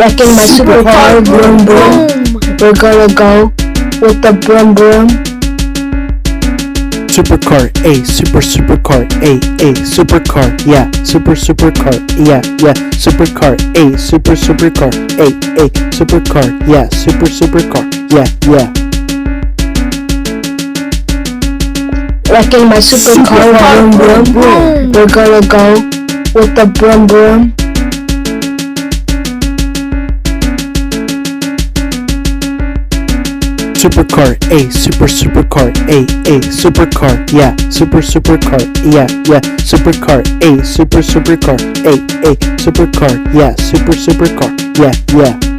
Wrecking my supercar, vroom vroom. We're gonna go with the broom broom. Supercar, supercar, supercar, yeah, supercar, yeah, supercar, supercar, supercar, yeah, supercar, yeah. Wrecking my supercar, vroom vroom. We're gonna go with the broom broom. Supercar, supercar, supercar, yeah, supercar, yeah, supercar, supercar, supercar, yeah, supercar, yeah.